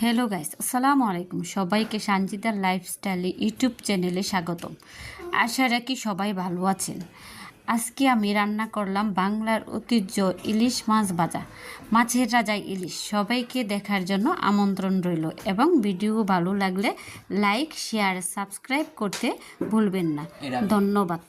Hello guys, আসসালামু আলাইকুম। সবাইকে সানজিদার লাইফস্টাইলে ইউটিউব চ্যানেলে স্বাগতম। আশা রাখি সবাই ভালো আছেন। আজকে আমি রান্না করলাম বাংলার ঐতিহ্য ইলিশ মাছ ভাজা, মাছের রাজা ইলিশ। সবাইকে দেখার জন্য আমন্ত্রণ রইল এবং ভিডিও ভালো লাগলে লাইক, শেয়ার, সাবস্ক্রাইব করতে ভুলবেন না। ধন্যবাদ।